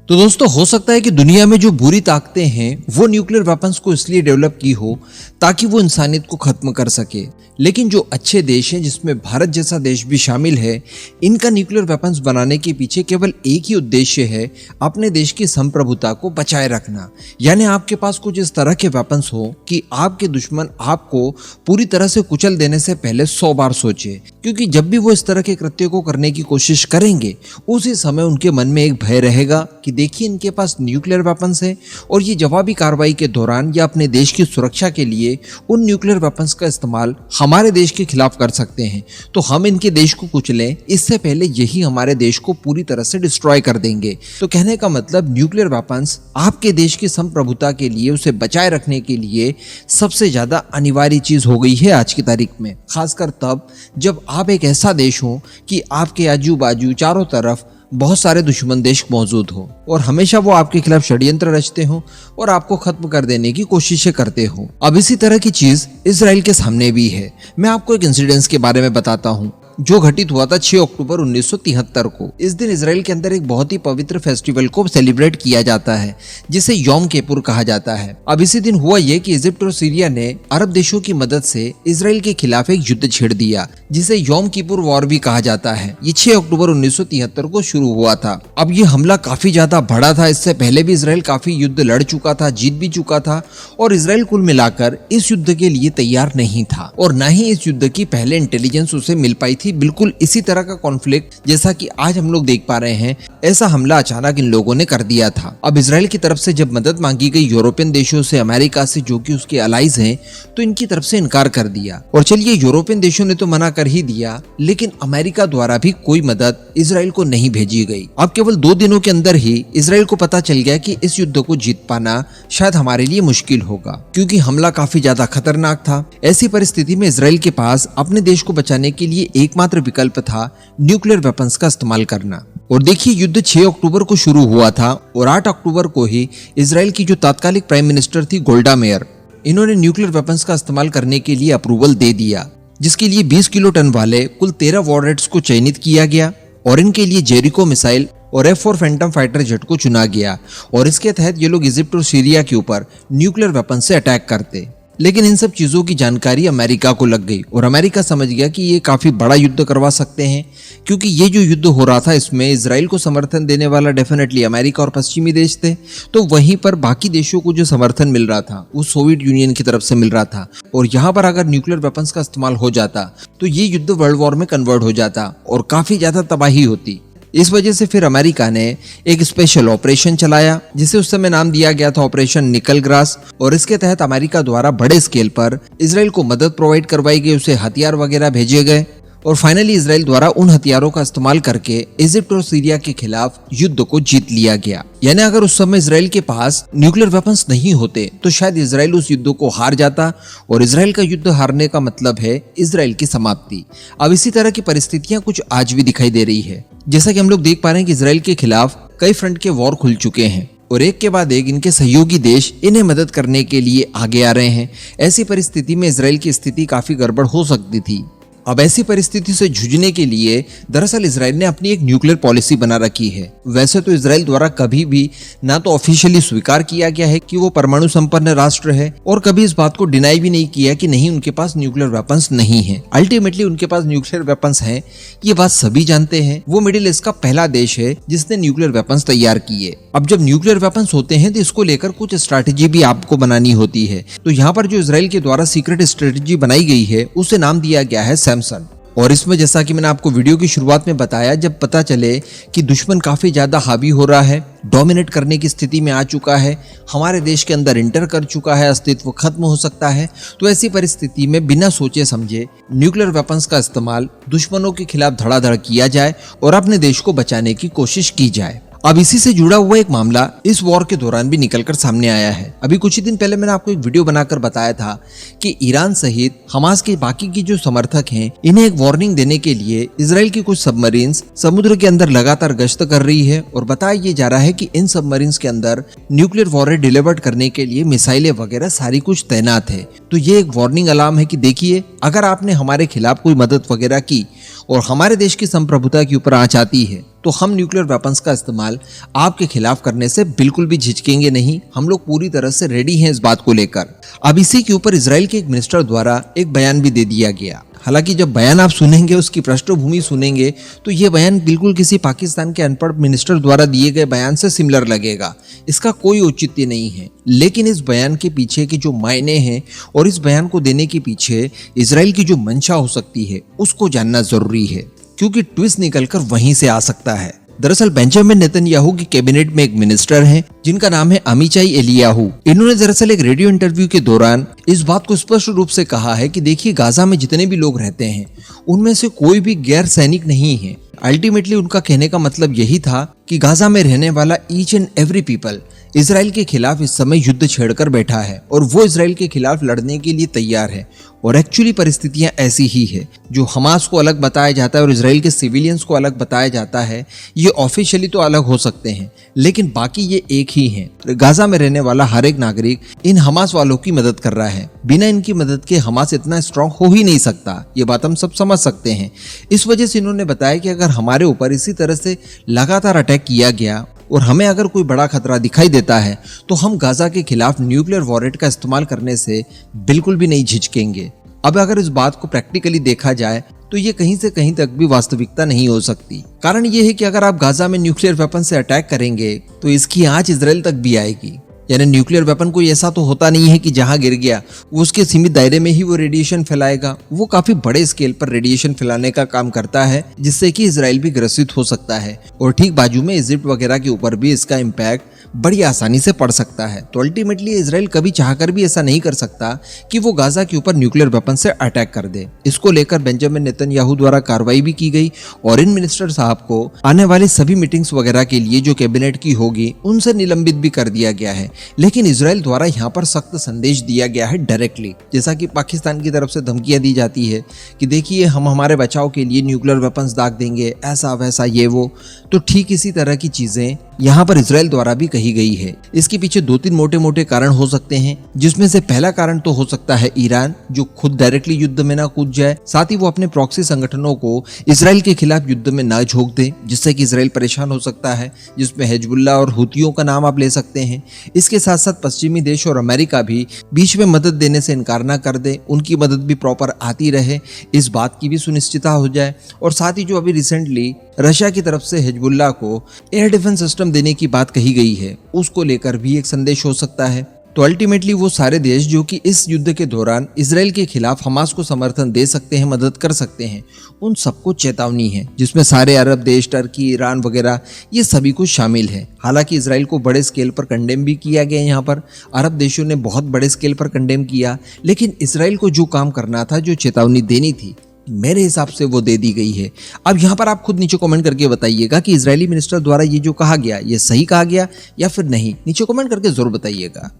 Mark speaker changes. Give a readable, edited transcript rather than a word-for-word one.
Speaker 1: तो दोस्तों हो सकता है कि दुनिया में जो बुरी ताकतें हैं वो न्यूक्लियर वेपन्स को इसलिए डेवलप की हो ताकि वो इंसानियत को खत्म कर सके, लेकिन जो अच्छे देश हैं जिसमें भारत जैसा देश भी शामिल है, इनका न्यूक्लियर वेपन्स बनाने के पीछे केवल एक ही उद्देश्य है, अपने देश की संप्रभुता को बचाए रखना। यानी आपके पास कुछ इस तरह के वेपन्स हो कि आपके दुश्मन आपको पूरी तरह से कुचल देने से पहले 100 बार सोचे, क्योंकि जब भी वो इस तरह के कृत्य को करने की कोशिश करेंगे उसी समय उनके मन में एक भय रहेगा कि देखिए इनके पास न्यूक्लियर वेपन्स है और ये जवाबी कार्रवाई के दौरान या अपने देश की सुरक्षा के लिए उन न्यूक्लियर वेपन्स का इस्तेमाल हमारे देश के खिलाफ कर सकते हैं, तो हम इनके देश को कुचलें इससे पहले यही हमारे देश को पूरी तरह से डिस्ट्रॉय कर देंगे। तो कहने का मतलब न्यूक्लियर वेपन्स आपके देश की संप्रभुता के लिए, उसे बचाए रखने के लिए सबसे ज्यादा अनिवार्य चीज हो गई है आज की तारीख में, खासकर तब जब आप एक ऐसा देश हो कि आपके आजू बाजू चारों तरफ बहुत सारे दुश्मन देश मौजूद हो और हमेशा वो आपके खिलाफ षड्यंत्र रचते हो और आपको खत्म कर देने की कोशिशें करते हो। अब इसी तरह की चीज इजराइल के सामने भी है। मैं आपको एक इंसिडेंस के बारे में बताता हूँ जो घटित हुआ था 6 अक्टूबर 1973 को। इस दिन इजराइल के अंदर एक बहुत ही पवित्र फेस्टिवल को सेलिब्रेट किया जाता है जिसे यौम किपुर कहा जाता है। अब इसी दिन हुआ यह कि इजिप्ट और सीरिया ने अरब देशों की मदद से इजराइल के खिलाफ एक युद्ध छेड़ दिया जिसे यौम किपुर वॉर भी कहा जाता है। ये 6 अक्टूबर 1973 को शुरू हुआ था। अब ये हमला काफी ज्यादा बड़ा था। इससे पहले भी इजराइल काफी युद्ध लड़ चुका था, जीत भी चुका था और इजराइल कुल मिलाकर इस युद्ध के लिए तैयार नहीं था और न ही इस युद्ध की पहले इंटेलिजेंस उसे मिल पाई थी। बिल्कुल इसी तरह का कॉन्फ्लिक्ट जैसा कि आज हम लोग देख पा रहे हैं, ऐसा हमला अचानक इन लोगों ने कर दिया था। अब इजराइल की तरफ से जब मदद मांगी गई यूरोपियन देशों से, अमेरिका से जो कि उसके अलाइज हैं, तो इनकी तरफ से इनकार कर दिया। और चलिए यूरोपियन देशों ने तो मना कर ही दिया, लेकिन अमेरिका द्वारा भी कोई मदद इजराइल को नहीं भेजी गई। अब केवल 2 दिनों के अंदर ही इजराइल को पता चल गया कि इस युद्ध को जीत पाना शायद हमारे लिए मुश्किल होगा, क्योंकि हमला काफी ज्यादा खतरनाक था। ऐसी परिस्थिति में इजराइल के पास अपने देश को बचाने के लिए एकमात्र विकल्प था न्यूक्लियर वेपन्स का इस्तेमाल करना। और देखिए युद्ध 6 अक्टूबर को शुरू हुआ था और 8 अक्टूबर को ही इजराइल की जो तात्कालिक प्राइम मिनिस्टर थी गोल्डा मेयर, इन्होंने न्यूक्लियर वेपन्स का इस्तेमाल करने के लिए अप्रूवल दे दिया, जिसके लिए 20 किलो टन वाले कुल 13 वॉरहेड्स को चयनित किया गया और इनके लिए जेरिको मिसाइल और F4 फैंटम फाइटर जेट को चुना गया और इसके तहत ये लोग इजिप्ट और सीरिया के ऊपर न्यूक्लियर वेपन से अटैक करते। लेकिन इन सब चीजों की जानकारी अमेरिका को लग गई और अमेरिका समझ गया कि ये काफी बड़ा युद्ध करवा सकते हैं, क्योंकि ये जो युद्ध हो रहा था इसमें इजराइल को समर्थन देने वाला डेफिनेटली अमेरिका और पश्चिमी देश थे, तो वहीं पर बाकी देशों को जो समर्थन मिल रहा था वो सोवियत यूनियन की तरफ से मिल रहा था। और यहाँ पर अगर न्यूक्लियर वेपन्स का इस्तेमाल हो जाता तो ये युद्ध वर्ल्ड वॉर में कन्वर्ट हो जाता और काफी ज्यादा तबाही होती। इस वजह से फिर अमेरिका ने एक स्पेशल ऑपरेशन चलाया जिसे उस समय नाम दिया गया था ऑपरेशन निकल ग्रास, और इसके तहत अमेरिका द्वारा बड़े स्केल पर इजराइल को मदद प्रोवाइड करवाई गई, उसे हथियार वगैरह भेजे गए और फाइनली इजराइल द्वारा उन हथियारों का इस्तेमाल करके इजिप्ट और सीरिया के खिलाफ युद्ध को जीत लिया गया। यानी अगर उस समय इजराइल के पास न्यूक्लियर वेपन्स नहीं होते तो शायद इजराइल उस युद्ध को हार जाता और इजराइल का युद्ध हारने का मतलब है इजराइल की समाप्ति। अब इसी तरह की परिस्थितियां कुछ आज भी दिखाई दे रही है, जैसा कि हम लोग देख पा रहे हैं कि इजराइल के खिलाफ कई फ्रंट के वॉर खुल चुके हैं और एक के बाद एक इनके सहयोगी देश इन्हें मदद करने के लिए आगे आ रहे हैं। ऐसी परिस्थिति में इजराइल की स्थिति काफी गड़बड़ हो सकती थी। अब ऐसी परिस्थिति से जूझने के लिए दरअसल इजराइल ने अपनी एक न्यूक्लियर पॉलिसी बना रखी है। वैसे तो इजराइल द्वारा कभी भी ना तो ऑफिशियली स्वीकार किया गया है कि वो परमाणु संपन्न राष्ट्र है और कभी इस बात को डिनाई भी नहीं किया कि नहीं उनके पास न्यूक्लियर वेपन्स नहीं है। अल्टीमेटली उनके पास न्यूक्लियर वेपन्स हैं, ये बात सभी जानते हैं। वो मिडिल ईस्ट का पहला देश है जिसने न्यूक्लियर वेपन्स तैयार किए। अब जब न्यूक्लियर वेपन्स होते हैं तो इसको लेकर कुछ स्ट्रैटेजी भी आपको बनानी होती है। तो यहाँ पर जो इजराइल के द्वारा सीक्रेट स्ट्रेटेजी बनाई गई है उसे नाम दिया गया है सैमसन। और इसमें जैसा कि मैंने आपको वीडियो की शुरुआत में बताया, जब पता चले कि दुश्मन काफी ज्यादा हावी हो रहा है, डोमिनेट करने की स्थिति में आ चुका है, हमारे देश के अंदर इंटर कर चुका है, अस्तित्व खत्म हो सकता है, तो ऐसी परिस्थिति में बिना सोचे समझे न्यूक्लियर वेपन्स का इस्तेमाल दुश्मनों के खिलाफ धड़ाधड़ किया जाए और अपने देश को बचाने की कोशिश की जाए। अब इसी से जुड़ा हुआ एक मामला इस वॉर के दौरान भी निकलकर सामने आया है। अभी कुछ ही दिन पहले मैंने आपको एक वीडियो बनाकर बताया था कि ईरान सहित हमास के बाकी की जो समर्थक हैं, इन्हें एक वार्निंग देने के लिए इजराइल की कुछ सबमरीन्स समुद्र के अंदर लगातार गश्त कर रही है और बताया ये जा रहा है कि इन सबमरीन्स के अंदर न्यूक्लियर वॉरहेड डिलीवर करने के लिए मिसाइलें वगैरह सारी कुछ तैनात है। तो ये एक वार्निंग अलार्म है कि देखिए, अगर आपने हमारे खिलाफ कोई मदद वगैरह की और हमारे देश की संप्रभुता के ऊपर आंच आती है तो हम न्यूक्लियर वेपन्स का इस्तेमाल आपके खिलाफ करने से बिल्कुल भी झिझकेंगे नहीं। हम लोग पूरी तरह से रेडी हैं इस बात को लेकर। अब इसी के ऊपर इजराइल के एक मिनिस्टर द्वारा एक बयान भी दे दिया गया। हालांकि जब बयान आप सुनेंगे, उसकी पृष्ठभूमि सुनेंगे, तो ये बयान बिल्कुल किसी पाकिस्तान के अनपढ़ मिनिस्टर द्वारा दिए गए बयान से सिमिलर लगेगा। इसका कोई औचित्य नहीं है। लेकिन इस बयान के पीछे के जो मायने हैं और इस बयान को देने के पीछे इजराइल की जो मंशा हो सकती है, उसको जानना जरूरी है, क्योंकि ट्विस्ट निकलकर वहीं से आ सकता है। दरअसल बेंजामिन नेतन्याहू की कैबिनेट में एक मिनिस्टर हैं जिनका नाम है अमीचाई एलियाहू। इन्होंने दरअसल एक रेडियो इंटरव्यू के दौरान इस बात को स्पष्ट रूप से कहा है कि देखिए, गाजा में जितने भी लोग रहते हैं उनमें से कोई भी गैर सैनिक नहीं है। अल्टीमेटली उनका कहने का मतलब यही था कि गाजा में रहने वाला each and every people Israel के खिलाफ इस समय युद्ध छेड़कर बैठा है और वो इजराइल के खिलाफ लड़ने के लिए तैयार है। और एक्चुअली परिस्थितियां ऐसी ही है। जो हमास को अलग बताया जाता है और इजराइल के सिविलियंस को अलग बताया जाता है, ये ऑफिशियली तो अलग हो सकते हैं, लेकिन बाकी ये एक ही हैं। गाजा में रहने वाला हर एक नागरिक इन हमास वालों की मदद कर रहा है। बिना इनकी मदद के हमास इतना स्ट्रांग हो ही नहीं सकता। ये बात हम सब समझ सकते हैं। इस वजह से इन्होंने बताया कि अगर हमारे ऊपर इसी तरह से लगातार अटैक किया गया और हमें अगर कोई बड़ा खतरा दिखाई देता है, तो हम गाजा के खिलाफ न्यूक्लियर वॉरेट का इस्तेमाल करने से बिल्कुल भी नहीं झिझकेंगे। अब अगर इस बात को प्रैक्टिकली देखा जाए तो ये कहीं से कहीं तक भी वास्तविकता नहीं हो सकती। कारण ये है कि अगर आप गाजा में न्यूक्लियर वेपन से अटैक करेंगे तो इसकी आंच इजराइल तक भी आएगी। यानी न्यूक्लियर वेपन कोई ऐसा तो होता नहीं है कि जहां गिर गया वो उसके सीमित दायरे में ही वो रेडिएशन फैलाएगा। वो काफी बड़े स्केल पर रेडिएशन फैलाने का काम करता है, जिससे कि इजराइल भी ग्रसित हो सकता है और ठीक बाजू में इजिप्ट वगैरह के ऊपर भी इसका इम्पैक्ट बड़ी आसानी से पड़ सकता है। तो अल्टीमेटली इजराइल कभी चाहकर भी ऐसा नहीं कर सकता कि वो गाजा के ऊपर न्यूक्लियर वेपन से अटैक कर दे। इसको लेकर बेंजामिन नेतन्याहू द्वारा कार्रवाई भी की गई और इन मिनिस्टर साहब को आने वाली सभी मीटिंग्स वगैरह के लिए जो कैबिनेट की होगी उनसे निलंबित भी कर दिया गया है। लेकिन इजराइल द्वारा यहाँ पर सख्त संदेश दिया गया है डायरेक्टली, जैसा कि पाकिस्तान की तरफ से धमकियां दी जाती है कि देखिए हम हमारे बचाव के लिए न्यूक्लियर वेपन्स दाग देंगे, ऐसा वैसा ये वो। तो ठीक इसी तरह की चीजें यहाँ पर इजराइल द्वारा भी कही गई है। इसके पीछे 2-3 मोटे मोटे कारण हो सकते हैं, जिसमें से पहला कारण तो हो सकता है ईरान, जो खुद डायरेक्टली युद्ध में ना कूद जाए, साथ ही वो अपने प्रॉक्सी संगठनों को इजराइल के खिलाफ युद्ध में ना झोंक दे, जिससे कि इजराइल परेशान हो सकता है, जिसमें हिजबुल्लाह और हुतियों का नाम आप ले सकते हैं। इसके साथ साथ पश्चिमी देश और अमेरिका भी बीच में मदद देने से इनकार ना कर दे, उनकी मदद भी प्रॉपर आती रहे, इस बात की भी सुनिश्चितता हो जाए। और साथ ही जो अभी रिसेंटली रशिया की तरफ से हिजबुल्लाह को एयर डिफेंस सिस्टम देने की बात कही गई है, उसको लेकर भी एक संदेश हो सकता है। तो अल्टीमेटली वो सारे देश जो कि इस युद्ध के दौरान इजराइल के खिलाफ हमास को समर्थन दे सकते हैं, मदद कर सकते हैं, उन सबको चेतावनी है, जिसमें सारे अरब देश, टर्की, ईरान वगैरह ये सभी कुछ शामिल है। हालांकि इजराइल को बड़े स्केल पर कंडेम भी किया गया, यहाँ पर अरब देशों ने बहुत बड़े स्केल पर कंडेम किया, लेकिन इजराइल को जो काम करना था, जो चेतावनी देनी थी, मेरे हिसाब से वो दे दी गई है। अब यहाँ पर आप खुद नीचे कमेंट करके बताइएगा कि इजरायली मिनिस्टर द्वारा ये जो कहा गया, ये सही कहा गया या फिर नहीं। नीचे कमेंट करके जरूर बताइएगा।